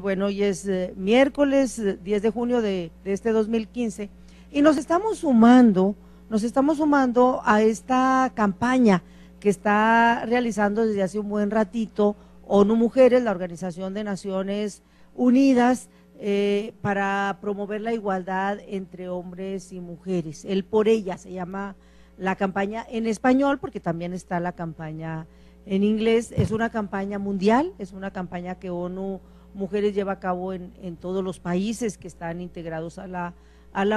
Bueno, hoy es miércoles 10 de junio de este 2015 y nos estamos sumando a esta campaña que está realizando desde hace un buen ratito ONU Mujeres, la Organización de Naciones Unidas, para promover la igualdad entre hombres y mujeres. El por ella se llama la campaña en español, porque también está la campaña en inglés. Es una campaña mundial, es una campaña que ONU Mujeres lleva a cabo en todos los países que están integrados a la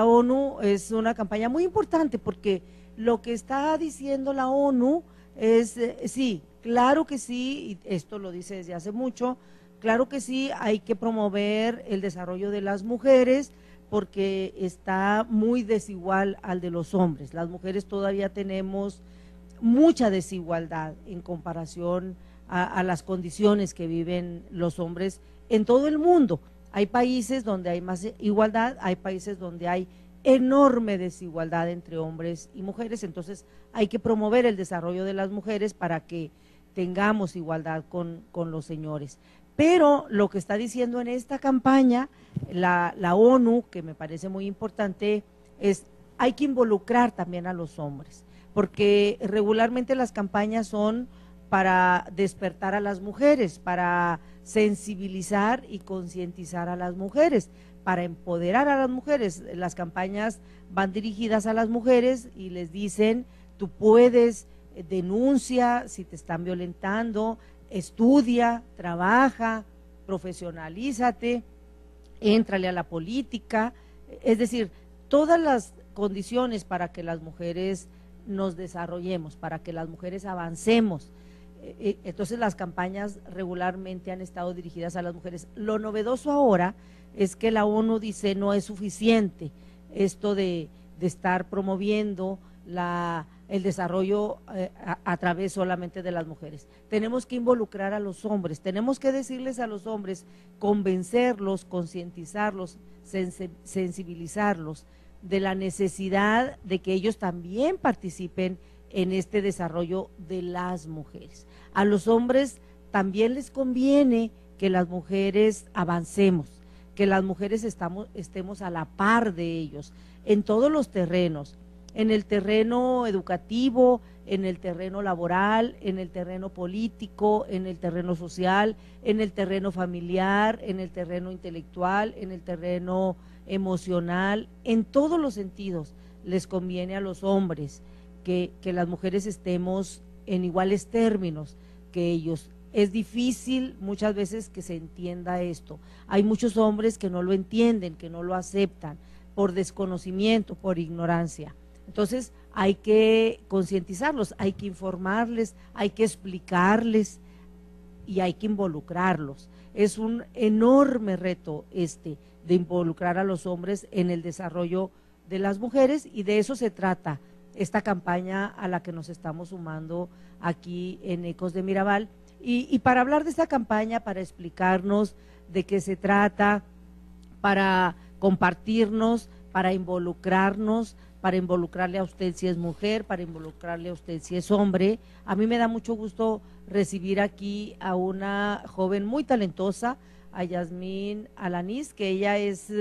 ONU. Es una campaña muy importante porque lo que está diciendo la ONU es, sí, claro que sí, y esto lo dice desde hace mucho, claro que sí, hay que promover el desarrollo de las mujeres porque está muy desigual al de los hombres. Las mujeres todavía tenemos mucha desigualdad en comparación a las condiciones que viven los hombres en todo el mundo. Hay países donde hay más igualdad, hay países donde hay enorme desigualdad entre hombres y mujeres. Entonces hay que promover el desarrollo de las mujeres para que tengamos igualdad con los señores. Pero lo que está diciendo en esta campaña la ONU, que me parece muy importante, es hay que involucrar también a los hombres, porque regularmente las campañas son para despertar a las mujeres, para sensibilizar y concientizar a las mujeres, para empoderar a las mujeres. Las campañas van dirigidas a las mujeres y les dicen, tú puedes, denuncia si te están violentando, estudia, trabaja, profesionalízate, éntrale a la política, es decir, todas las condiciones para que las mujeres nos desarrollemos, para que las mujeres avancemos. Entonces las campañas regularmente han estado dirigidas a las mujeres. Lo novedoso ahora es que la ONU dice no es suficiente esto de estar promoviendo el desarrollo a través solamente de las mujeres. Tenemos que involucrar a los hombres, tenemos que decirles a los hombres, convencerlos, concientizarlos, sensibilizarlos de la necesidad de que ellos también participen en este desarrollo de las mujeres. A los hombres también les conviene que las mujeres avancemos, que las mujeres estemos a la par de ellos en todos los terrenos, en el terreno educativo, en el terreno laboral, en el terreno político, en el terreno social, en el terreno familiar, en el terreno intelectual, en el terreno emocional, en todos los sentidos les conviene a los hombres que las mujeres estemos en iguales términos que ellos. Es difícil muchas veces que se entienda esto. Hay muchos hombres que no lo entienden, que no lo aceptan, por desconocimiento, por ignorancia. Entonces hay que concientizarlos, hay que informarles, hay que explicarles y hay que involucrarlos. Es un enorme reto de involucrar a los hombres en el desarrollo de las mujeres, y de eso se trata esta campaña a la que nos estamos sumando aquí en Ecos de Mirabal. Y para hablar de esta campaña, para explicarnos de qué se trata, para compartirnos, para involucrarnos, para involucrarle a usted si es mujer, para involucrarle a usted si es hombre. A mí me da mucho gusto recibir aquí a una joven muy talentosa, a Yasmín Alanís, que ella es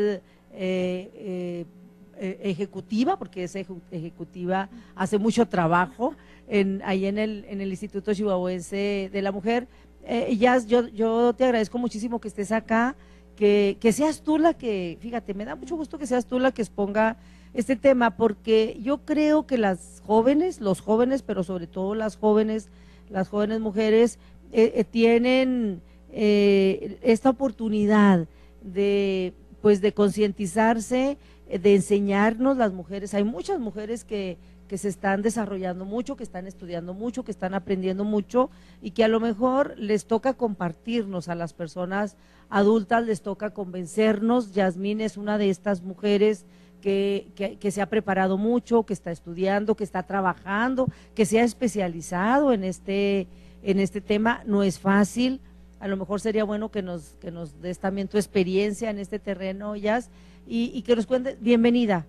ejecutiva, porque es ejecutiva, hace mucho trabajo ahí en el Instituto Chihuahuense de la Mujer. Yo te agradezco muchísimo que estés acá, que seas tú la que, fíjate, me da mucho gusto que seas tú la que exponga este tema, porque yo creo que las jóvenes, los jóvenes, pero sobre todo las jóvenes mujeres tienen esta oportunidad de concientizarse, de enseñarnos las mujeres. Hay muchas mujeres que se están desarrollando mucho, que están estudiando mucho, que están aprendiendo mucho, y que a lo mejor les toca compartirnos a las personas adultas, les toca convencernos. Yasmín es una de estas mujeres que se ha preparado mucho, que está estudiando, que está trabajando, que se ha especializado en este tema. No es fácil. A lo mejor sería bueno que nos des también tu experiencia en este terreno, Yas, y que nos cuentes. Bienvenida,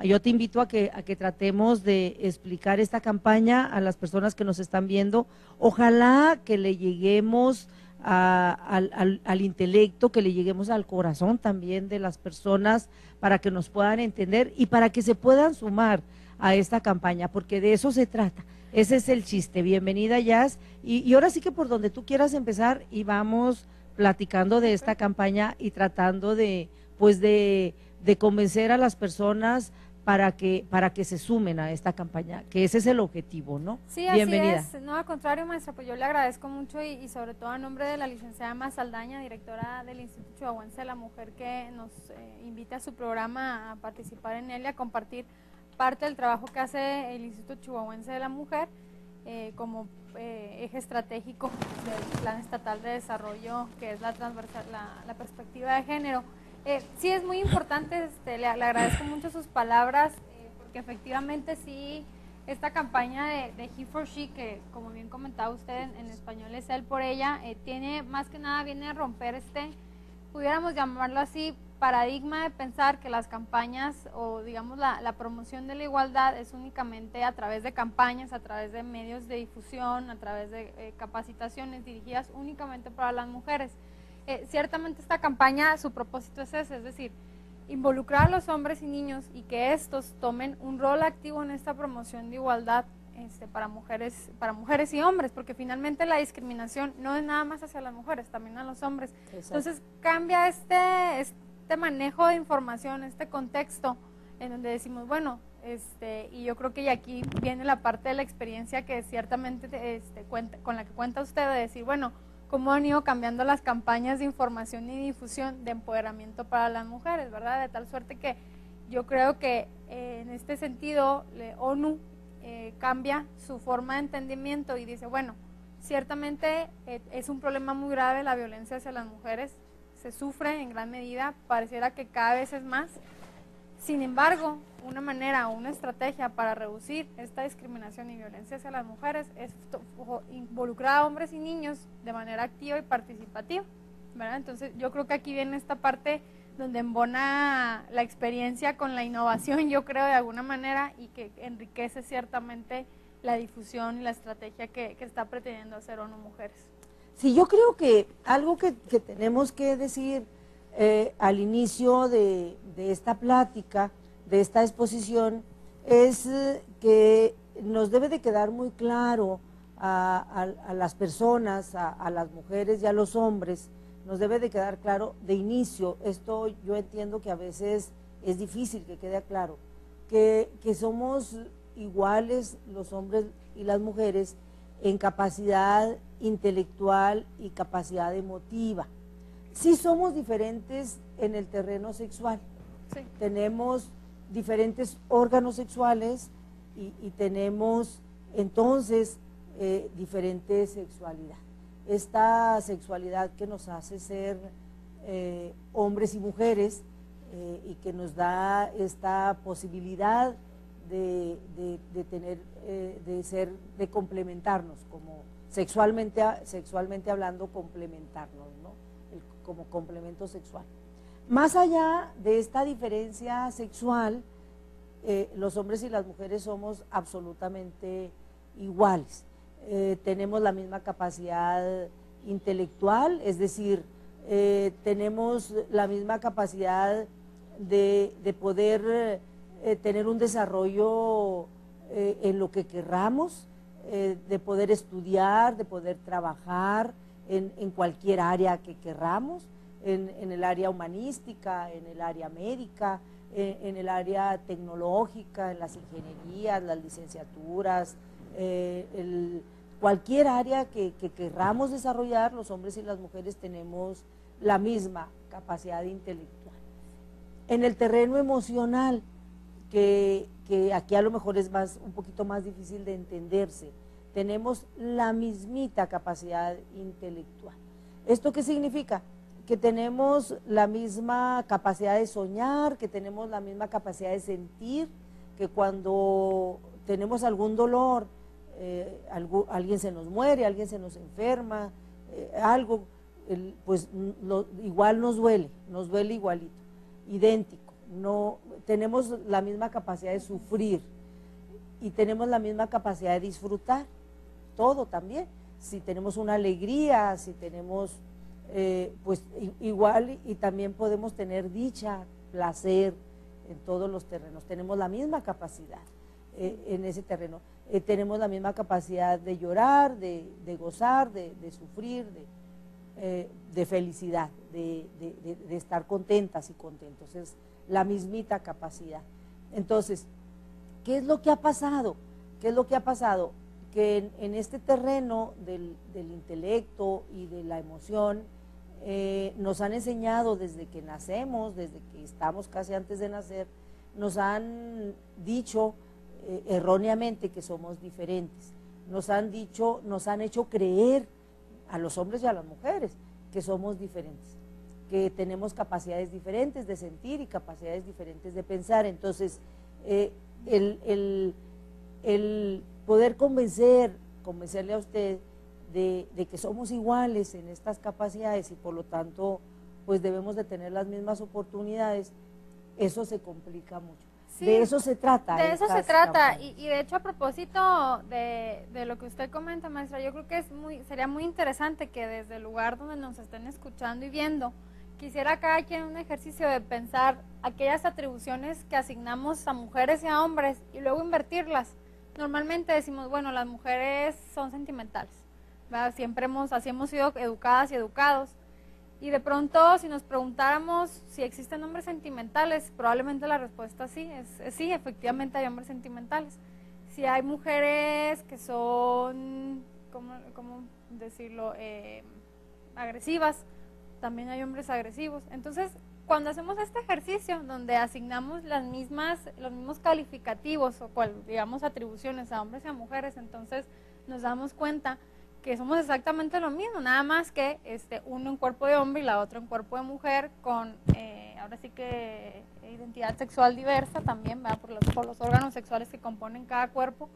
yo te invito a que tratemos de explicar esta campaña a las personas que nos están viendo. Ojalá que le lleguemos al intelecto, que le lleguemos al corazón también de las personas para que nos puedan entender y para que se puedan sumar a esta campaña, porque de eso se trata. Ese es el chiste. Bienvenida, Jazz. Y ahora sí que por donde tú quieras empezar y vamos platicando de esta campaña y tratando de, pues de convencer a las personas para que se sumen a esta campaña, que ese es el objetivo, ¿no? Sí, Bienvenida. así es. No, al contrario, maestra, pues yo le agradezco mucho y sobre todo a nombre de la licenciada Emma Saldaña, directora del Instituto Chihuahuense de la Mujer, que nos invita a su programa a participar en él y a compartir parte del trabajo que hace el Instituto Chihuahuense de la Mujer como eje estratégico del Plan Estatal de Desarrollo, que es la perspectiva de género. Sí, es muy importante, le agradezco mucho sus palabras, porque efectivamente sí, esta campaña de He for She, que como bien comentaba usted, en español es él por ella, tiene más que nada, viene a romper pudiéramos llamarlo así, paradigma de pensar que las campañas o digamos la promoción de la igualdad es únicamente a través de campañas, a través de medios de difusión, a través de capacitaciones dirigidas únicamente para las mujeres. Ciertamente esta campaña, su propósito es ese, es decir, involucrar a los hombres y niños y que estos tomen un rol activo en esta promoción de igualdad para mujeres y hombres, porque finalmente la discriminación no es nada más hacia las mujeres, también a los hombres. Exacto. Entonces cambia este manejo de información, este contexto en donde decimos, bueno, y yo creo que aquí viene la parte de la experiencia que ciertamente con la que cuenta usted, de decir, bueno, cómo han ido cambiando las campañas de información y difusión de empoderamiento para las mujeres, ¿verdad? De tal suerte que yo creo que en este sentido ONU cambia su forma de entendimiento y dice, bueno, ciertamente es un problema muy grave la violencia hacia las mujeres, se sufre en gran medida, pareciera que cada vez es más. Sin embargo, una manera o una estrategia para reducir esta discriminación y violencia hacia las mujeres es involucrar a hombres y niños de manera activa y participativa, ¿verdad? Entonces yo creo que aquí viene esta parte donde embona la experiencia con la innovación, yo creo, de alguna manera, y que enriquece ciertamente la difusión y la estrategia que está pretendiendo hacer ONU Mujeres. Sí, yo creo que algo que tenemos que decir al inicio de esta plática, de esta exposición, es que nos debe de quedar muy claro a las personas, a las mujeres y a los hombres, nos debe de quedar claro de inicio, esto yo entiendo que a veces es difícil que quede claro, que somos iguales los hombres y las mujeres en capacidad intelectual y capacidad emotiva. Sí somos diferentes en el terreno sexual, sí. Tenemos diferentes órganos sexuales y tenemos entonces diferente sexualidad. Esta sexualidad que nos hace ser hombres y mujeres y que nos da esta posibilidad de tener, de complementarnos, como sexualmente hablando, complementarnos, ¿no? Como complemento sexual. Más allá de esta diferencia sexual, los hombres y las mujeres somos absolutamente iguales. Tenemos la misma capacidad intelectual, es decir, tenemos la misma capacidad de poder tener un desarrollo en lo que querramos, de poder estudiar, de poder trabajar en cualquier área que querramos, en el área humanística, en el área médica, en el área tecnológica, en las ingenierías, las licenciaturas, cualquier área que querramos desarrollar, los hombres y las mujeres tenemos la misma capacidad intelectual. En el terreno emocional, que aquí a lo mejor es un poquito más difícil de entenderse, tenemos la mismita capacidad intelectual. ¿Esto qué significa? Que tenemos la misma capacidad de soñar, que tenemos la misma capacidad de sentir, que cuando tenemos algún dolor, alguien se nos muere, alguien se nos enferma, algo, pues igual nos duele igualito, idéntico. No, tenemos la misma capacidad de sufrir y tenemos la misma capacidad de disfrutar, todo también. si tenemos una alegría, si tenemos, pues igual, y también podemos tener dicha, placer en todos los terrenos. Tenemos la misma capacidad en ese terreno. Tenemos la misma capacidad de llorar, de gozar, de sufrir, de felicidad, de estar contentas y contentos. Es la mismita capacidad. Entonces, ¿qué es lo que ha pasado? ¿Qué es lo que ha pasado? Que en este terreno del intelecto y de la emoción, nos han enseñado desde que nacemos, desde que estamos casi antes de nacer, nos han dicho erróneamente que somos diferentes, nos han hecho creer a los hombres y a las mujeres que somos diferentes, que tenemos capacidades diferentes de sentir y capacidades diferentes de pensar. Entonces, el poder convencerle a usted de que somos iguales en estas capacidades y por lo tanto pues debemos de tener las mismas oportunidades, eso se complica mucho. Sí, de eso se trata. De eso se trata, y de hecho a propósito de lo que usted comenta, maestra, yo creo que sería muy interesante que desde el lugar donde nos estén escuchando y viendo, quisiera cada quien un ejercicio de pensar aquellas atribuciones que asignamos a mujeres y a hombres y luego invertirlas. Normalmente decimos, bueno, las mujeres son sentimentales, ¿verdad? Así hemos sido educadas y educados. Y de pronto, si nos preguntáramos si existen hombres sentimentales, probablemente la respuesta sí, es sí, efectivamente hay hombres sentimentales. Si hay mujeres que son, ¿cómo decirlo?, agresivas, también hay hombres agresivos. Entonces, cuando hacemos este ejercicio, donde asignamos los mismos calificativos o digamos atribuciones a hombres y a mujeres, entonces nos damos cuenta que somos exactamente lo mismo, nada más que uno en cuerpo de hombre y la otra en cuerpo de mujer, con ahora sí que identidad sexual diversa también, ¿verdad? Por los órganos sexuales que componen cada cuerpo,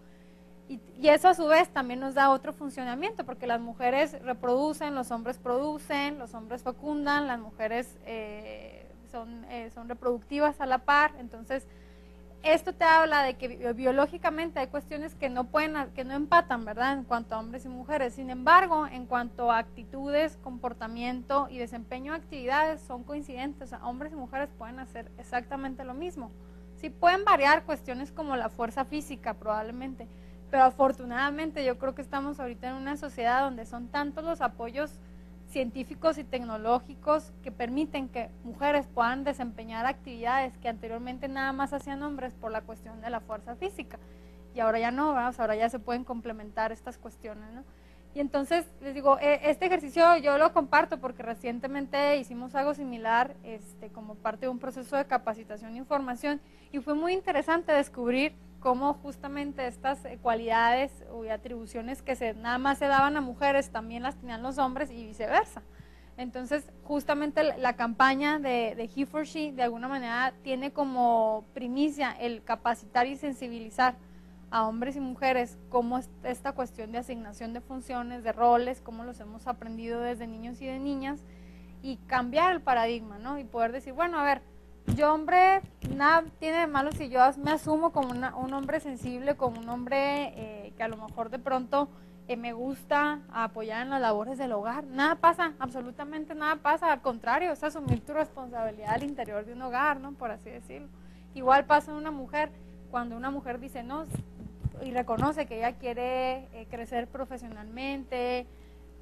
y eso a su vez también nos da otro funcionamiento, porque las mujeres reproducen, los hombres producen, los hombres fecundan, las mujeres son reproductivas a la par. Entonces esto te habla de que biológicamente hay cuestiones que no empatan, ¿verdad?, en cuanto a hombres y mujeres. Sin embargo, en cuanto a actitudes, comportamiento y desempeño de actividades, son coincidentes. O sea, hombres y mujeres pueden hacer exactamente lo mismo. Sí pueden variar cuestiones como la fuerza física, probablemente, pero afortunadamente yo creo que estamos ahorita en una sociedad donde son tantos los apoyos científicos y tecnológicos que permiten que mujeres puedan desempeñar actividades que anteriormente nada más hacían hombres por la cuestión de la fuerza física, y ahora ya no, ¿verdad? O sea, ahora ya se pueden complementar estas cuestiones, ¿no? Y entonces les digo, este ejercicio yo lo comparto porque recientemente hicimos algo similar como parte de un proceso de capacitación e información, y fue muy interesante descubrir cómo justamente estas cualidades y atribuciones que nada más se daban a mujeres también las tenían los hombres y viceversa. Entonces justamente la campaña de He for She de alguna manera tiene como primicia el capacitar y sensibilizar a hombres y mujeres cómo esta cuestión de asignación de funciones, de roles, cómo los hemos aprendido desde niños y de niñas, y cambiar el paradigma, ¿no? Y poder decir, bueno, a ver, yo hombre, nada tiene de malo si yo me asumo como un hombre sensible, como un hombre que a lo mejor de pronto me gusta apoyar en las labores del hogar. Nada pasa, absolutamente nada pasa, al contrario, es asumir tu responsabilidad al interior de un hogar, ¿no?, por así decirlo. Igual pasa en una mujer, cuando una mujer dice no y reconoce que ella quiere crecer profesionalmente,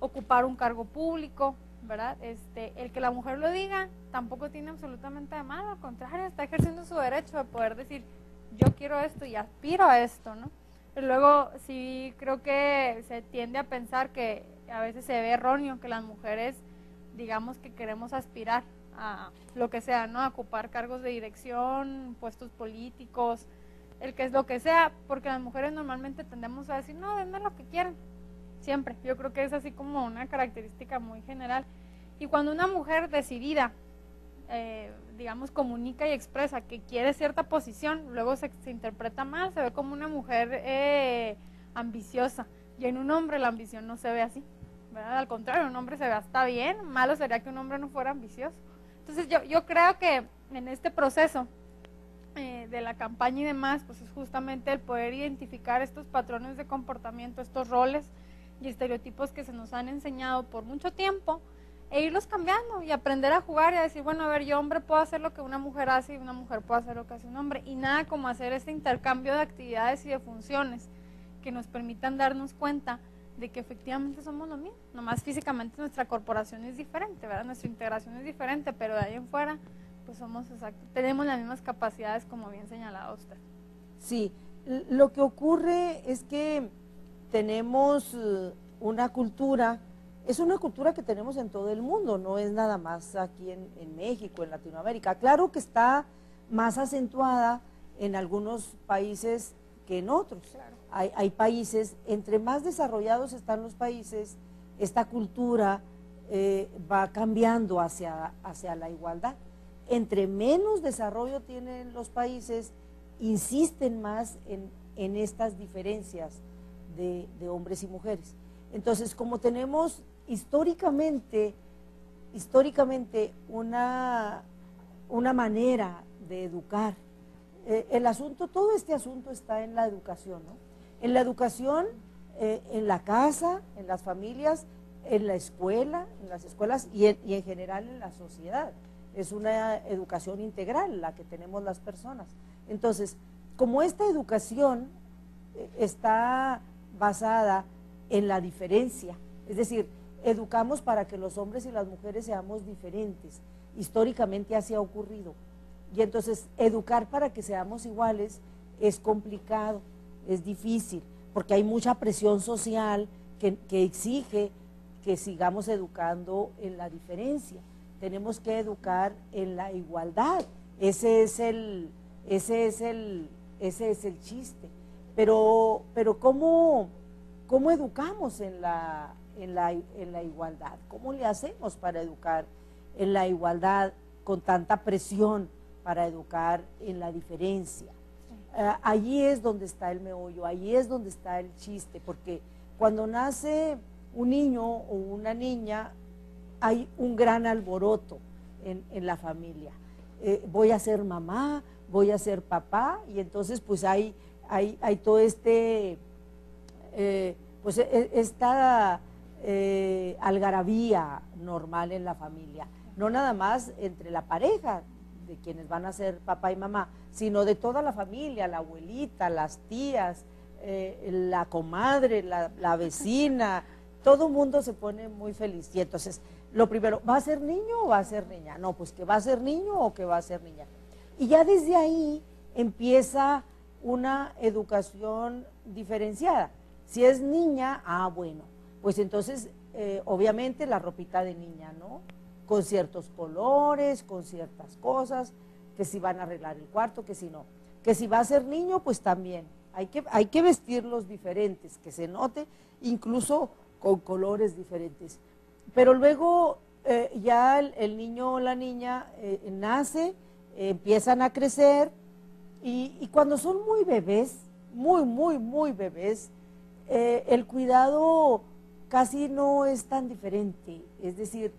ocupar un cargo público, ¿verdad? El que la mujer lo diga tampoco tiene absolutamente de malo, al contrario, está ejerciendo su derecho de poder decir yo quiero esto y aspiro a esto, ¿no? Pero luego sí creo que se tiende a pensar que a veces se ve erróneo que las mujeres digamos que queremos aspirar a lo que sea, ¿no?, a ocupar cargos de dirección, puestos políticos, el que es lo que sea, porque las mujeres normalmente tendemos a decir no, denme lo que quieran, siempre. Yo creo que es así como una característica muy general. Y cuando una mujer decidida, digamos, comunica y expresa que quiere cierta posición, luego se interpreta mal, se ve como una mujer ambiciosa. Y en un hombre la ambición no se ve así, ¿verdad? Al contrario, un hombre se ve hasta bien, malo sería que un hombre no fuera ambicioso. Entonces yo creo que en este proceso de la campaña y demás, pues es justamente el poder identificar estos patrones de comportamiento, estos roles, y estereotipos que se nos han enseñado por mucho tiempo, e irlos cambiando y aprender a jugar y a decir, bueno, a ver, yo hombre puedo hacer lo que una mujer hace y una mujer puede hacer lo que hace un hombre, y nada como hacer este intercambio de actividades y de funciones que nos permitan darnos cuenta de que efectivamente somos lo mismo, nomás físicamente nuestra corporación es diferente, ¿verdad? Nuestra integración es diferente, pero de ahí en fuera, pues somos exactos, tenemos las mismas capacidades, como bien señalaba usted. Sí, lo que ocurre es que tenemos una cultura, es una cultura que tenemos en todo el mundo, no es nada más aquí en México, en Latinoamérica. Claro que está más acentuada en algunos países que en otros. Claro. Hay países, entre más desarrollados están los países, esta cultura va cambiando hacia la igualdad. Entre menos desarrollo tienen los países, insisten más en estas diferencias de hombres y mujeres. Entonces, como tenemos históricamente una manera de educar, todo este asunto está en la educación, ¿no? En la educación, en la casa, en las familias, en la escuela, en las escuelas y en general en la sociedad. Es una educación integral la que tenemos las personas. Entonces, como esta educación está basada en la diferencia, es decir, educamos para que los hombres y las mujeres seamos diferentes, históricamente así ha ocurrido, y entonces educar para que seamos iguales es complicado, es difícil, porque hay mucha presión social que exige que sigamos educando en la diferencia. Tenemos que educar en la igualdad, ese es el chiste. Pero ¿cómo educamos en la igualdad? ¿Cómo le hacemos para educar en la igualdad con tanta presión para educar en la diferencia? Allí es donde está el meollo, allí es donde está el chiste, porque cuando nace un niño o una niña hay un gran alboroto en la familia. Voy a ser mamá, voy a ser papá, y entonces pues hay todo esta algarabía normal en la familia, no nada más entre la pareja de quienes van a ser papá y mamá, sino de toda la familia, la abuelita, las tías, la comadre, la vecina, todo el mundo se pone muy feliz. Y entonces, lo primero, ¿va a ser niño o va a ser niña? No, pues que va a ser niño o que va a ser niña. Y ya desde ahí empieza una educación diferenciada. Si es niña, bueno, pues entonces obviamente la ropita de niña, ¿no? Con ciertos colores, con ciertas cosas, que si van a arreglar el cuarto, que si no. Que si va a ser niño, pues también. Hay que vestirlos diferentes, que se note, incluso con colores diferentes. Pero luego ya el niño o la niña nace, empiezan a crecer, y cuando son muy bebés, muy bebés, el cuidado casi no es tan diferente. Es decir,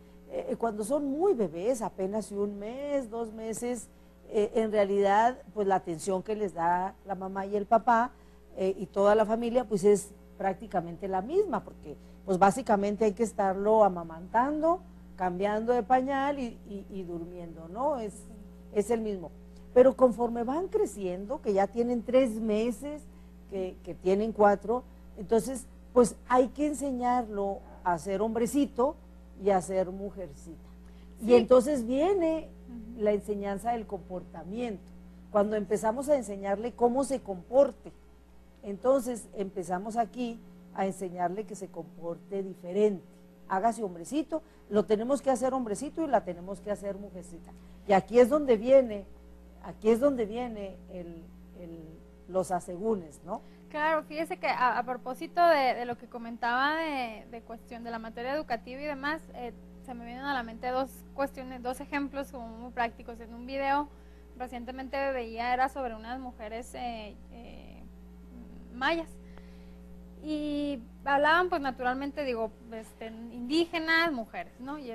cuando son muy bebés, apenas 1 mes, 2 meses, en realidad, pues la atención que les da la mamá y el papá y toda la familia, pues es prácticamente la misma, porque pues básicamente hay que estarlo amamantando, cambiando de pañal y durmiendo, ¿no? Es el mismo. Pero conforme van creciendo, que ya tienen 3 meses, que tienen 4, entonces pues hay que enseñarlo a ser hombrecito y a ser mujercita. Sí. Y entonces viene la enseñanza del comportamiento. Cuando empezamos a enseñarle cómo se comporte, entonces empezamos aquí a enseñarle que se comporte diferente. Hágase hombrecito, lo tenemos que hacer hombrecito y la tenemos que hacer mujercita. Y aquí es donde viene los asegúnes, ¿no? Claro, fíjese que a propósito de lo que comentaba de cuestión de la materia educativa y demás, se me vienen a la mente 2 cuestiones, 2 ejemplos como muy prácticos. En un video recientemente veía, era sobre unas mujeres mayas, y hablaban pues naturalmente, digo, indígenas, mujeres, ¿no? Y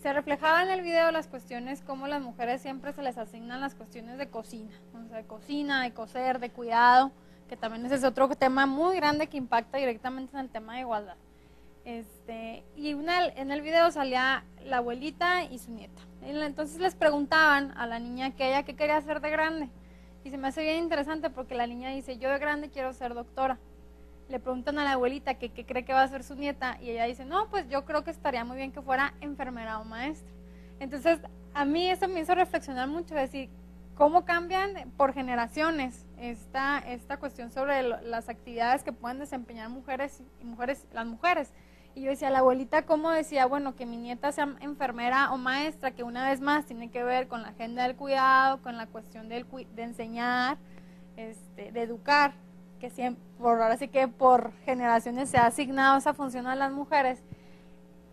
se reflejaba en el video las cuestiones como las mujeres siempre se les asignan las cuestiones de cocina, o sea, de cocina, de coser, de cuidado, que también ese es otro tema muy grande que impacta directamente en el tema de igualdad. Y en el video salía la abuelita y su nieta. Entonces les preguntaban a la niña que ella qué quería hacer de grande. Y se me hace bien interesante porque la niña dice, yo de grande quiero ser doctora. Le preguntan a la abuelita que qué cree que va a ser su nieta y ella dice, no, pues yo creo que estaría muy bien que fuera enfermera o maestra. Entonces, a mí eso me hizo reflexionar mucho, decir, cómo cambian por generaciones esta cuestión sobre las actividades que pueden desempeñar las mujeres. Y yo decía, la abuelita cómo decía, bueno, que mi nieta sea enfermera o maestra, que una vez más tiene que ver con la agenda del cuidado, con la cuestión de enseñar, de educar, que siempre, ahora sí que por generaciones se ha asignado esa función a las mujeres,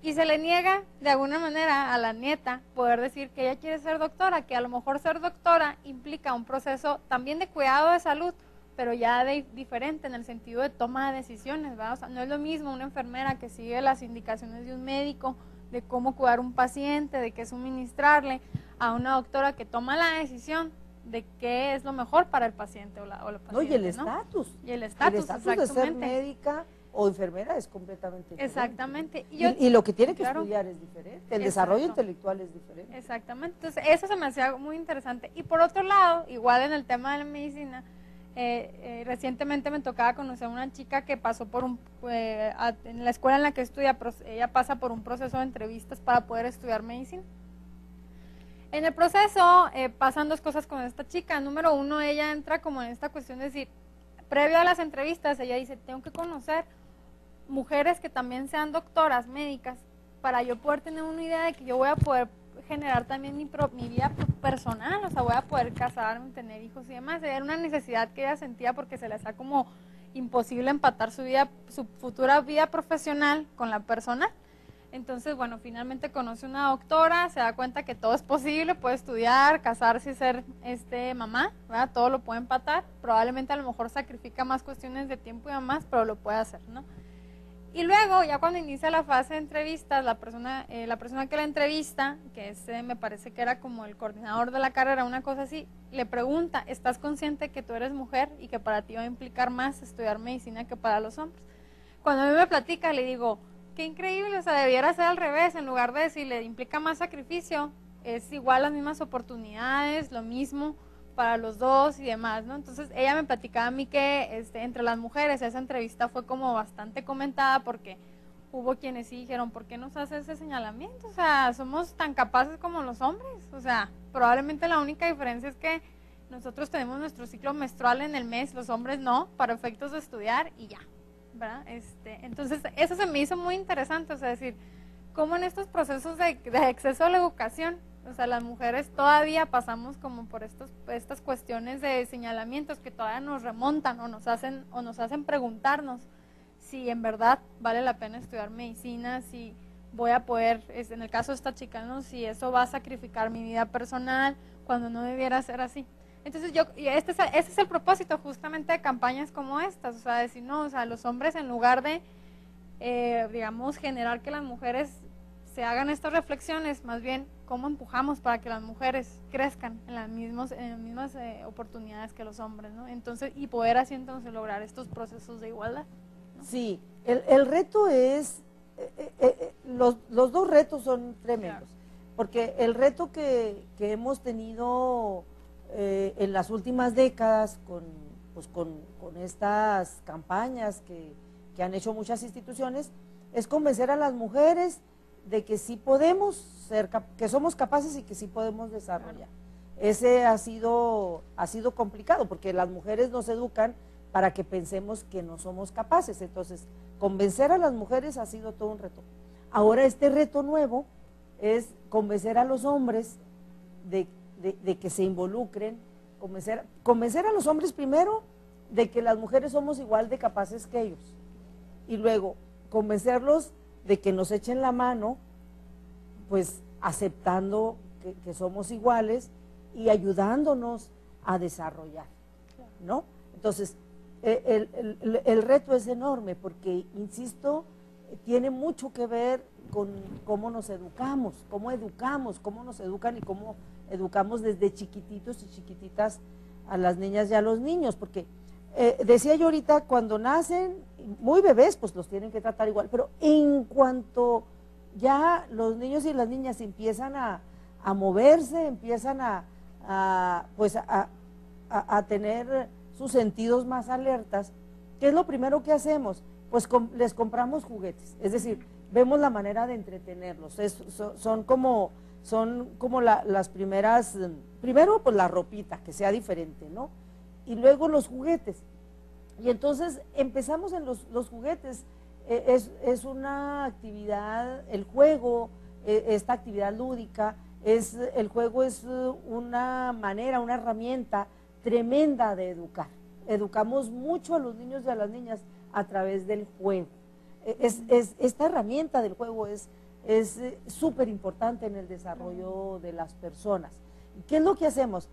y se le niega de alguna manera a la nieta poder decir que ella quiere ser doctora, que a lo mejor ser doctora implica un proceso también de cuidado de salud, pero ya diferente en el sentido de toma de decisiones, ¿verdad? O sea, no es lo mismo una enfermera que sigue las indicaciones de un médico de cómo cuidar un paciente, de qué suministrarle, a una doctora que toma la decisión de qué es lo mejor para el paciente o la paciente. No, y el estatus. Y el estatus, de ser médica o enfermera es completamente diferente. Exactamente. Y lo que tiene que estudiar es diferente, el desarrollo intelectual es diferente. Exactamente, entonces eso se me hacía muy interesante. Y por otro lado, igual en el tema de la medicina, recientemente me tocaba conocer a una chica que pasó por en la escuela en la que estudia, ella pasa por un proceso de entrevistas para poder estudiar medicina. En el proceso pasan dos cosas con esta chica. Número uno, ella entra como en esta cuestión de decir, previo a las entrevistas, ella dice, tengo que conocer mujeres que también sean doctoras médicas para yo poder tener una idea de que yo voy a poder generar también mi vida personal, o sea, voy a poder casarme, tener hijos y demás. Era una necesidad que ella sentía porque se le hacía como imposible empatar su futura vida profesional con la personal. Entonces, bueno, finalmente conoce una doctora, se da cuenta que todo es posible, puede estudiar, casarse y ser mamá, ¿verdad? Todo lo puede empatar, probablemente a lo mejor sacrifica más cuestiones de tiempo y demás, pero lo puede hacer, ¿no? Y luego, ya cuando inicia la fase de entrevistas, la persona que la entrevista, que me parece que era como el coordinador de la carrera, una cosa así, le pregunta, ¿estás consciente que tú eres mujer y que para ti va a implicar más estudiar medicina que para los hombres? Cuando a mí me platica, le digo, qué increíble, o sea, debiera ser al revés, en lugar de decirle, implica más sacrificio, es igual las mismas oportunidades, lo mismo para los dos y demás, ¿no? Entonces ella me platicaba a mí que entre las mujeres esa entrevista fue como bastante comentada porque hubo quienes sí dijeron, ¿por qué nos hace ese señalamiento? O sea, somos tan capaces como los hombres, o sea, probablemente la única diferencia es que nosotros tenemos nuestro ciclo menstrual en el mes, los hombres no, para efectos de estudiar y ya, ¿verdad? Entonces eso se me hizo muy interesante, o sea, decir, cómo en estos procesos de acceso a la educación, o sea, las mujeres todavía pasamos como por estas cuestiones de señalamientos que todavía nos remontan o nos hacen preguntarnos si en verdad vale la pena estudiar medicina, si voy a poder, en el caso de esta chica, ¿no? Si eso va a sacrificar mi vida personal cuando no debiera ser así. Entonces ese es el propósito justamente de campañas como estas, o sea, decir, no, o sea, los hombres en lugar de, digamos, generar que las mujeres se hagan estas reflexiones, más bien, ¿cómo empujamos para que las mujeres crezcan en las mismas oportunidades que los hombres, ¿no? Entonces, y poder así entonces lograr estos procesos de igualdad, ¿no? Sí, el reto es, los dos retos son tremendos, claro, porque el reto que hemos tenido en las últimas décadas con estas campañas que han hecho muchas instituciones, es convencer a las mujeres de que sí podemos ser, que somos capaces y que sí podemos desarrollar. Ese ha sido complicado, porque las mujeres nos educan para que pensemos que no somos capaces. Entonces, convencer a las mujeres ha sido todo un reto. Ahora este reto nuevo es convencer a los hombres de que se involucren, convencer a los hombres primero de que las mujeres somos igual de capaces que ellos, y luego convencerlos de que nos echen la mano, pues aceptando que somos iguales y ayudándonos a desarrollar, ¿no? Entonces, el reto es enorme porque, insisto, tiene mucho que ver con cómo nos educamos, cómo nos educan y cómo educamos desde chiquititos y chiquititas a las niñas y a los niños, porque Decía yo ahorita, cuando nacen muy bebés, pues los tienen que tratar igual, pero en cuanto ya los niños y las niñas empiezan a moverse, empiezan pues a tener sus sentidos más alertas, ¿qué es lo primero que hacemos? Pues les compramos juguetes, es decir, vemos la manera de entretenerlos, son como las primeras, primero pues la ropita, que sea diferente, ¿no? Y luego los juguetes. Y entonces empezamos en los juguetes, es una actividad, el juego, esta actividad lúdica, el juego es una manera, una herramienta tremenda de educar. Educamos mucho a los niños y a las niñas a través del juego. Esta herramienta del juego es súper importante en el desarrollo de las personas. ¿Qué es lo que hacemos?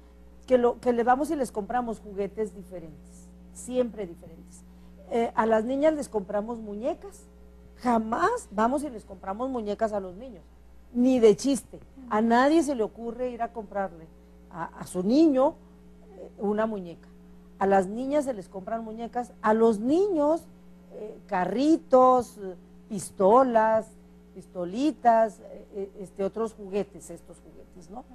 Que le vamos y les compramos juguetes diferentes, siempre diferentes. A las niñas les compramos muñecas, jamás vamos y les compramos muñecas a los niños, ni de chiste. A nadie se le ocurre ir a comprarle a su niño una muñeca. A las niñas se les compran muñecas, a los niños carritos, pistolas, pistolitas, otros juguetes, estos juguetes, ¿no?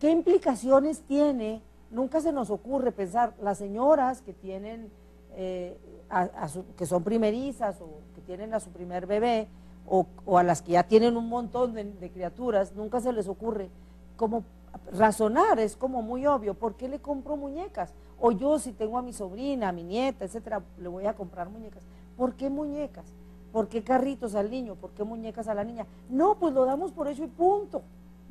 ¿Qué implicaciones tiene? Nunca se nos ocurre pensar, las señoras que tienen, que son primerizas o que tienen a su primer bebé, o a las que ya tienen un montón de criaturas, nunca se les ocurre como razonar, es como muy obvio, ¿por qué le compro muñecas? O yo, si tengo a mi sobrina, a mi nieta, etcétera, le voy a comprar muñecas. ¿Por qué muñecas? ¿Por qué carritos al niño? ¿Por qué muñecas a la niña? No, pues lo damos por hecho y punto.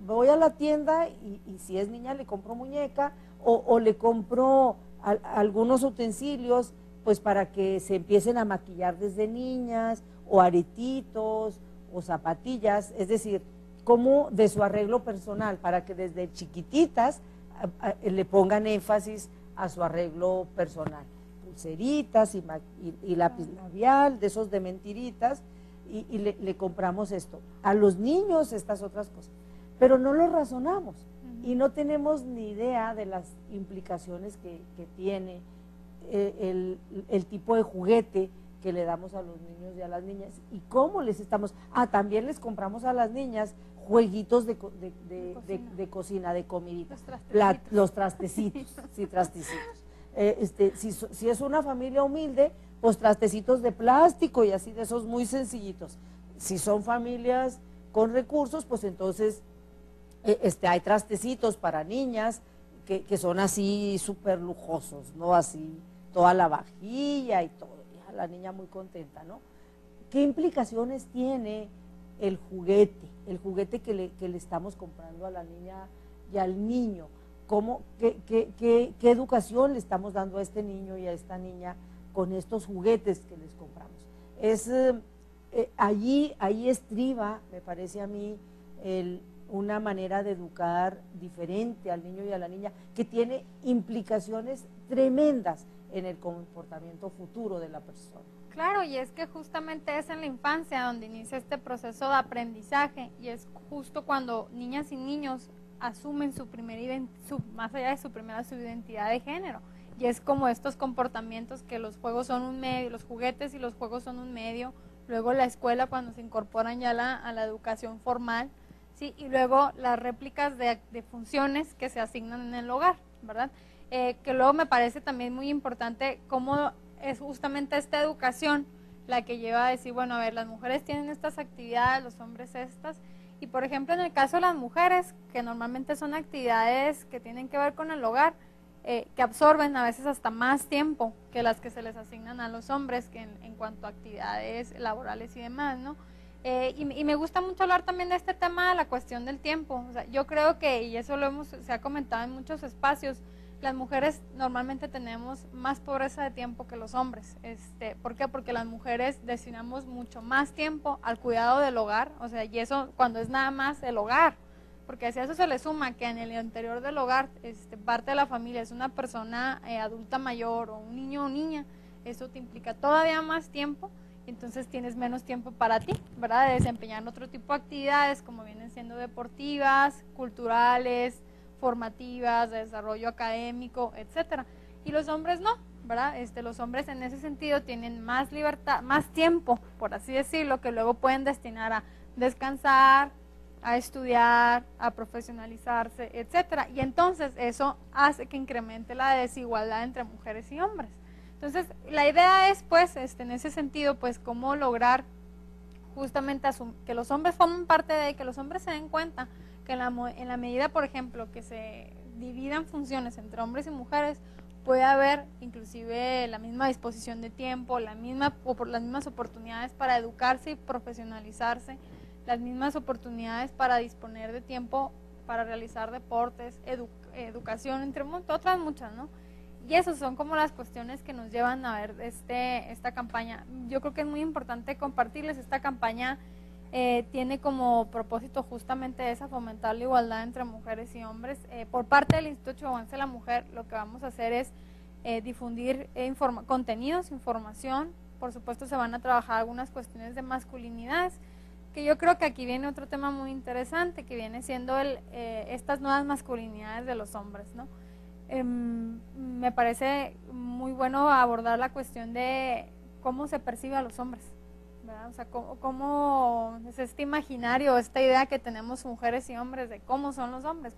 Voy a la tienda y si es niña le compro muñeca o le compro algunos utensilios pues para que se empiecen a maquillar desde niñas, o aretitos, o zapatillas, es decir, como de su arreglo personal, para que desde chiquititas le pongan énfasis a su arreglo personal. Pulseritas y lápiz labial, de esos de mentiritas, y le compramos esto. A los niños estas otras cosas, pero no lo razonamos y no tenemos ni idea de las implicaciones que tiene el tipo de juguete que le damos a los niños y a las niñas y cómo les estamos. También les compramos a las niñas jueguitos de cocina, de comidita, los trastecitos, sí, trastecitos. Si es una familia humilde, pues trastecitos de plástico y así de esos muy sencillitos. Si son familias con recursos, pues entonces hay trastecitos para niñas que son así súper lujosos, ¿no? Así toda la vajilla y todo, ya la niña muy contenta, ¿no? ¿Qué implicaciones tiene el juguete que le estamos comprando a la niña y al niño? ¿Qué educación le estamos dando a este niño y a esta niña con estos juguetes que les compramos? Ahí estriba, me parece a mí, una manera de educar diferente al niño y a la niña, que tiene implicaciones tremendas en el comportamiento futuro de la persona. Claro, y es que justamente es en la infancia donde inicia este proceso de aprendizaje, y es justo cuando niñas y niños asumen más allá de su primera identidad de género, y es como estos comportamientos que los juegos son un medio, los juguetes y los juegos son un medio, luego la escuela cuando se incorporan ya a la educación formal, ¿sí? Y luego las réplicas de funciones que se asignan en el hogar, ¿verdad? Que luego me parece también muy importante cómo es justamente esta educación la que lleva a decir, bueno, a ver, las mujeres tienen estas actividades, los hombres estas, y por ejemplo en el caso de las mujeres, que normalmente son actividades que tienen que ver con el hogar, que absorben a veces hasta más tiempo que las que se les asignan a los hombres, que en cuanto a actividades laborales y demás, ¿no? Y me gusta mucho hablar también de este tema de la cuestión del tiempo. O sea, yo creo que, y eso se ha comentado en muchos espacios, las mujeres normalmente tenemos más pobreza de tiempo que los hombres. ¿Por qué? Porque las mujeres destinamos mucho más tiempo al cuidado del hogar, o sea, y eso cuando es nada más el hogar, porque si a eso se le suma que en el interior del hogar parte de la familia es una persona adulta mayor o un niño o niña, eso te implica todavía más tiempo, entonces tienes menos tiempo para ti, ¿verdad? De desempeñar otro tipo de actividades como vienen siendo deportivas, culturales, formativas, de desarrollo académico, etcétera. Y los hombres no, ¿verdad? Los hombres en ese sentido tienen más libertad, más tiempo, por así decirlo, que luego pueden destinar a descansar, a estudiar, a profesionalizarse, etcétera. Y entonces eso hace que incremente la desigualdad entre mujeres y hombres. Entonces, la idea es, pues, en ese sentido, pues, cómo lograr justamente que los hombres formen parte de, que los hombres se den cuenta que en la medida, por ejemplo, que se dividan funciones entre hombres y mujeres, puede haber inclusive la misma disposición de tiempo, las mismas oportunidades para educarse y profesionalizarse, las mismas oportunidades para disponer de tiempo para realizar deportes, educación, entre otras muchas, ¿no? Y esas son como las cuestiones que nos llevan a ver esta campaña. Yo creo que es muy importante compartirles. Esta campaña tiene como propósito justamente esa, fomentar la igualdad entre mujeres y hombres. Por parte del Instituto Chihuahuense de la Mujer, lo que vamos a hacer es difundir contenidos, información. Por supuesto, se van a trabajar algunas cuestiones de masculinidades, que yo creo que aquí viene otro tema muy interesante, que viene siendo estas nuevas masculinidades de los hombres, ¿no? Me parece muy bueno abordar la cuestión de cómo se percibe a los hombres, ¿verdad? O sea, cómo es este imaginario, esta idea que tenemos mujeres y hombres de cómo son los hombres,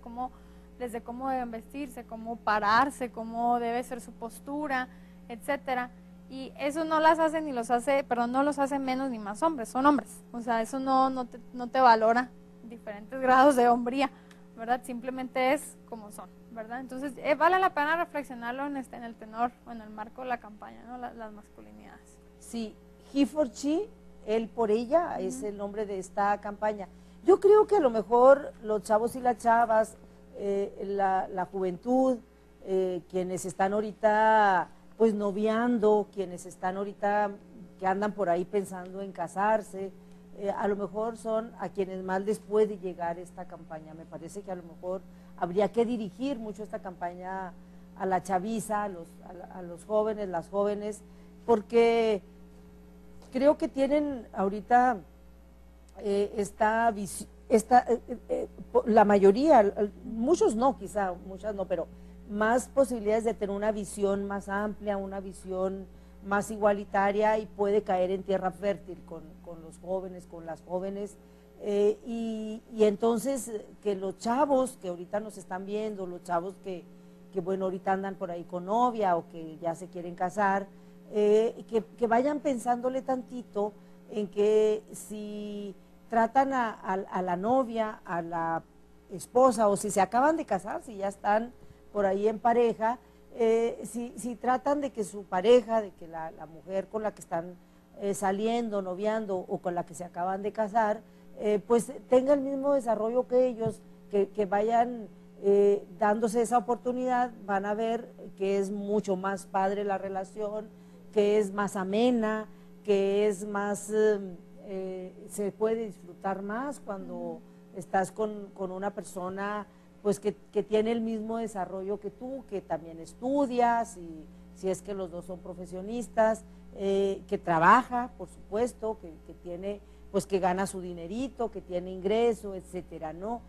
desde cómo deben vestirse, cómo pararse, cómo debe ser su postura, etcétera. Y eso no las hace no los hace menos ni más hombres, son hombres. O sea, eso no te valora diferentes grados de hombría, ¿verdad? Simplemente es como son, ¿verdad? Entonces, vale la pena reflexionarlo en el tenor o en el marco de la campaña, ¿no? Las masculinidades. Sí, He for She, él por ella, es el nombre de esta campaña. Yo creo que a lo mejor los chavos y las chavas, la juventud, quienes están ahorita pues noviando, quienes están ahorita que andan por ahí pensando en casarse, a lo mejor son a quienes más les puede llegar esta campaña. Me parece que a lo mejor habría que dirigir mucho esta campaña a la chaviza, a los jóvenes, las jóvenes, porque creo que tienen ahorita la mayoría, muchos no, quizá, muchas no, pero más posibilidades de tener una visión más amplia, una visión más igualitaria, y puede caer en tierra fértil con los jóvenes, con las jóvenes, y entonces que los chavos que ahorita nos están viendo, los chavos que bueno, ahorita andan por ahí con novia o que ya se quieren casar, que vayan pensándole tantito en que si tratan a la novia, a la esposa, o si se acaban de casar, si ya están por ahí en pareja, si tratan de que su pareja, de que la mujer con la que están saliendo, noviando, o con la que se acaban de casar, pues tenga el mismo desarrollo que ellos, que vayan dándose esa oportunidad, van a ver que es mucho más padre la relación, que es más amena, que es más, se puede disfrutar más cuando estás con una persona pues que tiene el mismo desarrollo que tú, que también estudias, y si es que los dos son profesionistas, que trabaja, por supuesto, que tiene, pues que gana su dinerito, que tiene ingreso, etcétera, ¿no?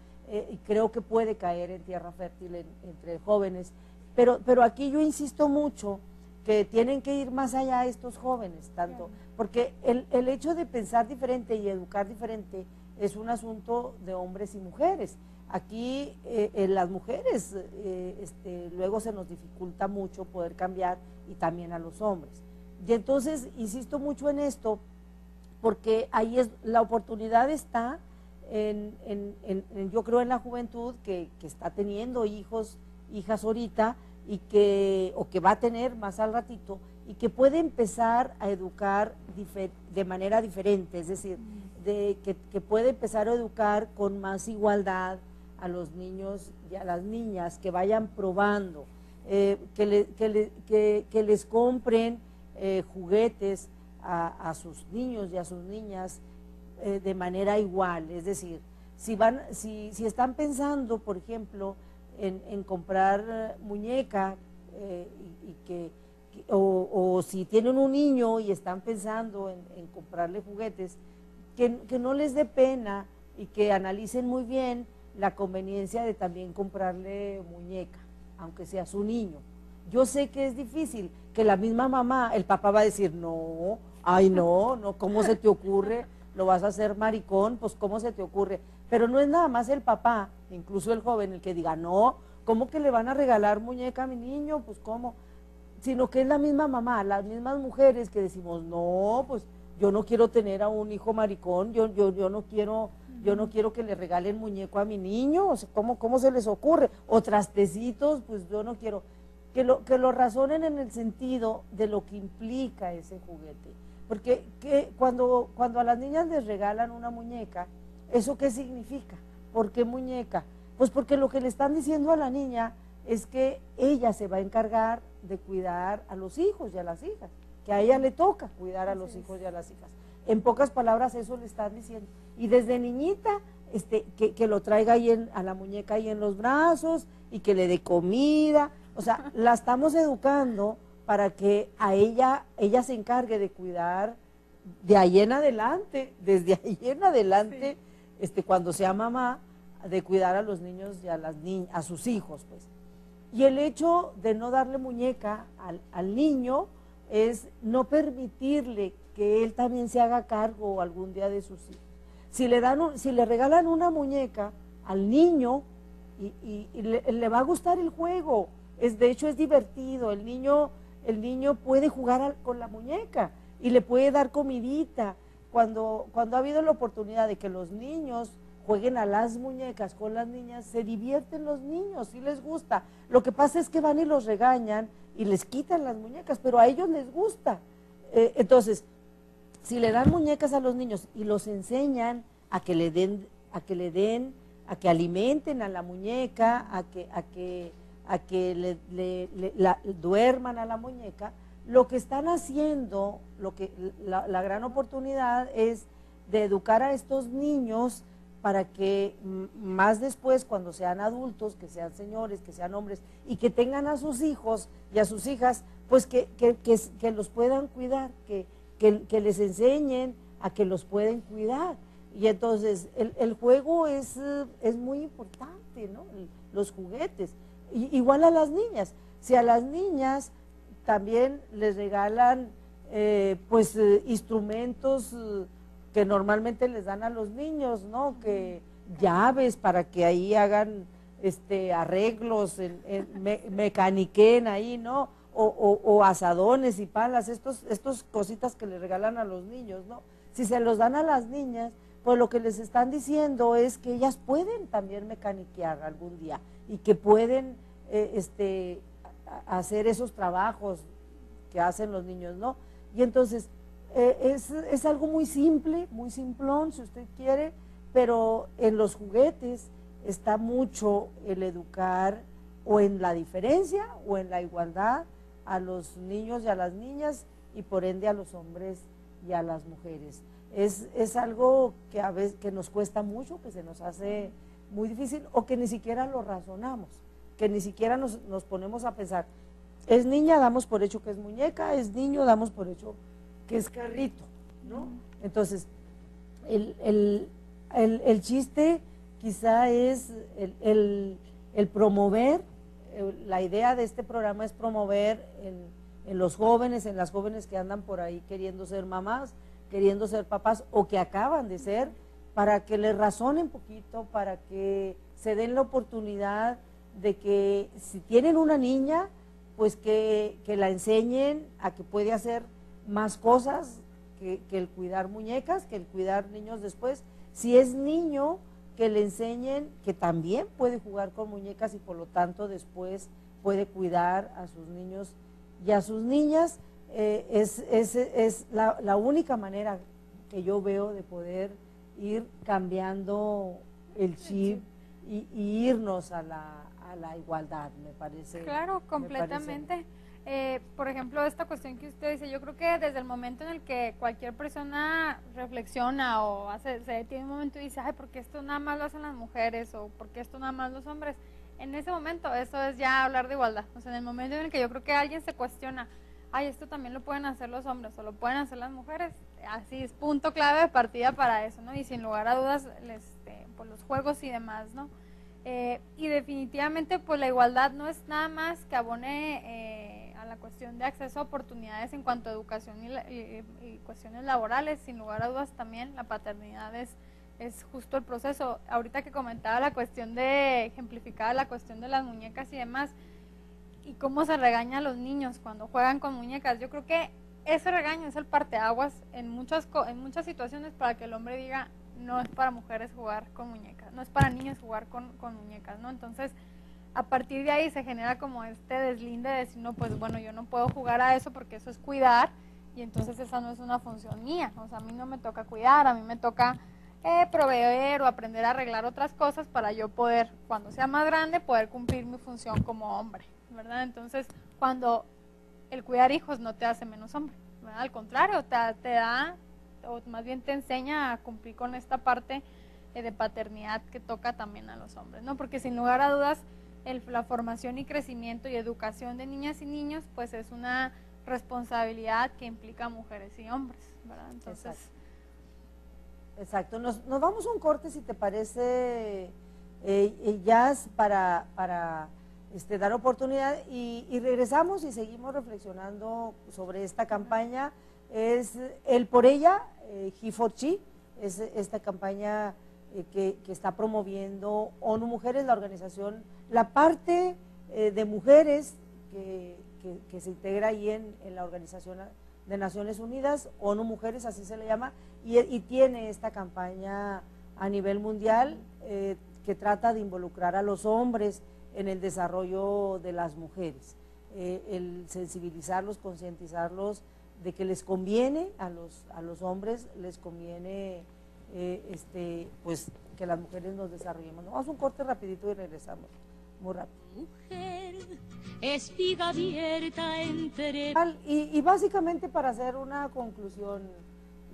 Y creo que puede caer en tierra fértil entre jóvenes, pero aquí yo insisto mucho que tienen que ir más allá estos jóvenes, tanto, porque el hecho de pensar diferente y educar diferente es un asunto de hombres y mujeres. Aquí las mujeres luego se nos dificulta mucho poder cambiar, y también a los hombres. Y entonces insisto mucho en esto, porque ahí la oportunidad está yo creo en la juventud que está teniendo hijos, hijas ahorita, o que va a tener más al ratito, y que puede empezar a educar de manera diferente, es decir, que puede empezar a educar con más igualdad a los niños y a las niñas, que vayan probando, que les compren juguetes a sus niños y a sus niñas de manera igual. Es decir, si están pensando, por ejemplo, en comprar muñeca, o si tienen un niño y están pensando en comprarle juguetes, que no les dé pena, y que analicen muy bien la conveniencia de también comprarle muñeca, aunque sea su niño, yo sé que es difícil, que la misma mamá, el papá va a decir, no, ay no, no, ¿cómo se te ocurre? Lo vas a hacer maricón, pues ¿cómo se te ocurre? Pero no es nada más el papá, incluso el joven, el que diga, no, ¿cómo que le van a regalar muñeca a mi niño? Pues ¿cómo? Sino que es la misma mamá, las mismas mujeres que decimos, no, pues yo no quiero tener a un hijo maricón, yo no quiero que le regalen muñeco a mi niño, o sea, ¿cómo se les ocurre? O trastecitos, pues yo no quiero. Que lo razonen en el sentido de lo que implica ese juguete. Porque cuando a las niñas les regalan una muñeca, ¿eso qué significa? ¿Por qué muñeca? Pues porque lo que le están diciendo a la niña es que ella se va a encargar de cuidar a los hijos y a las hijas, que a ella le toca cuidar a los hijos y a las hijas. En pocas palabras eso le están diciendo. Y desde niñita, que lo traiga ahí a la muñeca ahí en los brazos y que le dé comida. O sea, la estamos educando para que ella se encargue de cuidar de ahí en adelante, desde ahí en adelante, cuando sea mamá, de cuidar a los niños y a sus hijos, pues. Y el hecho de no darle muñeca al niño es no permitirle que él también se haga cargo algún día de sus hijos. Si le regalan una muñeca al niño y le va a gustar el juego, de hecho es divertido, el niño puede jugar con la muñeca y le puede dar comidita. Cuando ha habido la oportunidad de que los niños jueguen a las muñecas con las niñas, se divierten los niños, sí les gusta. Lo que pasa es que van y los regañan y les quitan las muñecas, pero a ellos les gusta. Entonces, si le dan muñecas a los niños y los enseñan a que alimenten a la muñeca, a que duerman a la muñeca, lo que están haciendo, la gran oportunidad es de educar a estos niños para que más después, cuando sean adultos, que sean señores, que sean hombres, y que tengan a sus hijos y a sus hijas, pues que los puedan cuidar, que les enseñen a que los pueden cuidar. Y entonces el juego es muy importante, ¿no? Los juguetes. Igual a las niñas. Si a las niñas también les regalan instrumentos que normalmente les dan a los niños, ¿no? Que llaves para que ahí hagan arreglos, mecaniquen ahí, ¿no? O asadones y palas, estos cositas que le regalan a los niños, ¿no? Si se los dan a las niñas, pues lo que les están diciendo es que ellas pueden también mecaniquear algún día y que pueden hacer esos trabajos que hacen los niños, ¿no? Y entonces es algo muy simple, muy simplón, si usted quiere, pero en los juguetes está mucho el educar o en la diferencia o en la igualdad a los niños y a las niñas y por ende a los hombres y a las mujeres. Es algo que a veces que nos cuesta mucho, que se nos hace muy difícil o que ni siquiera lo razonamos, que ni siquiera nos ponemos a pensar. Es niña, damos por hecho que es muñeca, es niño, damos por hecho que es carrito, ¿no? Entonces, el chiste quizá es el promover, la idea de este programa es promover en los jóvenes, en las jóvenes que andan por ahí queriendo ser mamás, queriendo ser papás o que acaban de ser, para que les razonen poquito, para que se den la oportunidad de que si tienen una niña, pues que la enseñen a que puede hacer más cosas que el cuidar muñecas, que el cuidar niños después. Si es niño, que le enseñen que también puede jugar con muñecas y por lo tanto después puede cuidar a sus niños y a sus niñas. Es la única manera que yo veo de poder ir cambiando el chip y irnos a la igualdad, me parece. Claro, completamente. Por ejemplo, esta cuestión que usted dice, yo creo que desde el momento en el que cualquier persona reflexiona o se detiene un momento y dice, ay, ¿por qué esto nada más lo hacen las mujeres? O ¿por qué esto nada más los hombres? En ese momento, eso es ya hablar de igualdad. O sea, en el momento en el que yo creo que alguien se cuestiona, ay, esto también lo pueden hacer los hombres o lo pueden hacer las mujeres, así es punto clave de partida para eso, ¿no? Y sin lugar a dudas, pues los juegos y demás, ¿no? Y definitivamente, pues la igualdad no es nada más que abone la cuestión de acceso a oportunidades en cuanto a educación y cuestiones laborales, sin lugar a dudas también la paternidad es justo el proceso. Ahorita que comentaba la cuestión de, ejemplificaba la cuestión de las muñecas y demás, y cómo se regaña a los niños cuando juegan con muñecas, yo creo que ese regaño es el parteaguas en muchas situaciones para que el hombre diga, no es para mujeres jugar con muñecas, no es para niños jugar con muñecas, ¿no? Entonces, a partir de ahí se genera como este deslinde de decir, no, pues bueno, yo no puedo jugar a eso porque eso es cuidar, y entonces esa no es una función mía, o sea, a mí no me toca cuidar, a mí me toca proveer o aprender a arreglar otras cosas para yo poder, cuando sea más grande, poder cumplir mi función como hombre, ¿verdad? Entonces, cuando el cuidar hijos no te hace menos hombre, ¿verdad? Al contrario, te da, o más bien te enseña a cumplir con esta parte de paternidad que toca también a los hombres, ¿no? Porque sin lugar a dudas, la formación y crecimiento y educación de niñas y niños, pues es una responsabilidad que implica mujeres y hombres, ¿verdad? Entonces... Exacto. Nos vamos a un corte, si te parece, Jazz, para dar oportunidad y regresamos y seguimos reflexionando sobre esta campaña. Es el Por Ella, He for She, es esta campaña que está promoviendo ONU Mujeres, la organización, la parte de mujeres que se integra ahí en la organización de Naciones Unidas, ONU Mujeres, así se le llama, y tiene esta campaña a nivel mundial que trata de involucrar a los hombres en el desarrollo de las mujeres, el sensibilizarlos, concientizarlos de que les conviene, a los hombres les conviene pues que las mujeres nos desarrollemos. Vamos a un corte rapidito y regresamos, muy rápido. Mujer, espiga abierta entre... Y básicamente, para hacer una conclusión,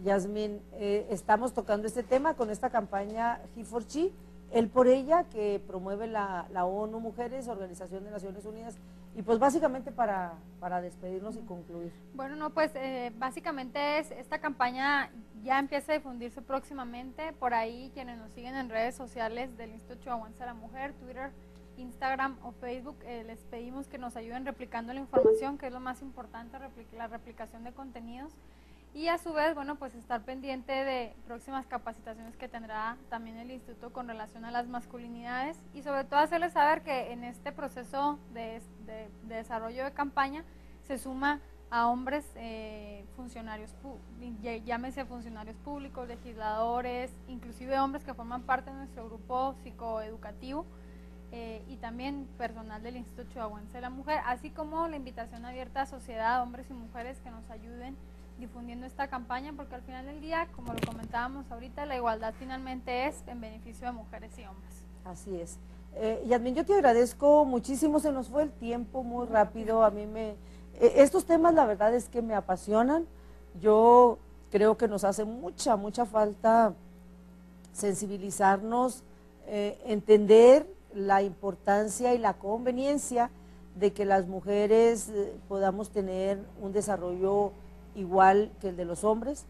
Yasmín, estamos tocando este tema con esta campaña He for She, el Por Ella, que promueve la ONU Mujeres, Organización de Naciones Unidas, y pues básicamente para despedirnos y concluir. Bueno, no, pues básicamente esta campaña ya empieza a difundirse próximamente. Por ahí quienes nos siguen en redes sociales del Instituto Chihuahuense de la Mujer, Twitter, Instagram o Facebook, les pedimos que nos ayuden replicando la información, que es lo más importante, la replicación de contenidos, y a su vez, bueno, pues estar pendiente de próximas capacitaciones que tendrá también el instituto con relación a las masculinidades, y sobre todo hacerles saber que en este proceso de desarrollo de campaña se suma a hombres funcionarios, llámese funcionarios públicos, legisladores, inclusive hombres que forman parte de nuestro grupo psicoeducativo, y también personal del Instituto Chihuahuense de la Mujer, así como la invitación abierta a sociedad, hombres y mujeres que nos ayuden difundiendo esta campaña, porque al final del día, como lo comentábamos ahorita, la igualdad finalmente es en beneficio de mujeres y hombres. Así es. Yasmín, yo te agradezco muchísimo, se nos fue el tiempo muy rápido, a mí estos temas la verdad es que me apasionan, yo creo que nos hace mucha falta sensibilizarnos, entender la importancia y la conveniencia de que las mujeres podamos tener un desarrollo igual que el de los hombres,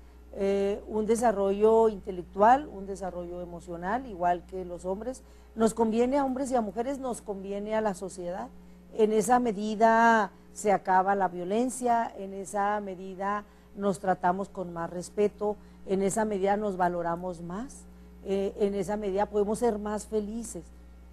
un desarrollo intelectual, un desarrollo emocional igual que los hombres. Nos conviene a hombres y a mujeres, nos conviene a la sociedad. En esa medida se acaba la violencia, en esa medida nos tratamos con más respeto, en esa medida nos valoramos más, en esa medida podemos ser más felices.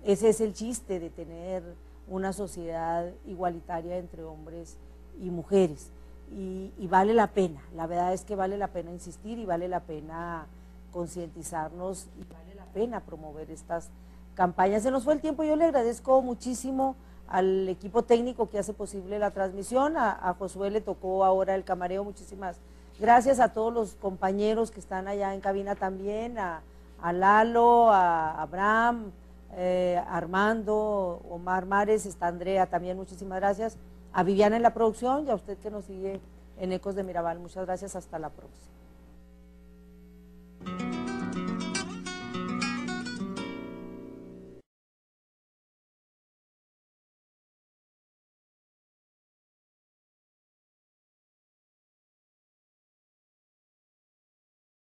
Ese es el chiste de tener una sociedad igualitaria entre hombres y mujeres. Y vale la pena, la verdad es que vale la pena insistir y vale la pena concientizarnos y vale la pena promover estas campañas. Se nos fue el tiempo, yo le agradezco muchísimo al equipo técnico que hace posible la transmisión, a Josué le tocó ahora el camareo, muchísimas gracias a todos los compañeros que están allá en cabina también, a Lalo, a Abraham, Armando, Omar Mares, está Andrea también, muchísimas gracias. A Viviana en la producción y a usted que nos sigue en Ecos de Mirabal. Muchas gracias, hasta la próxima.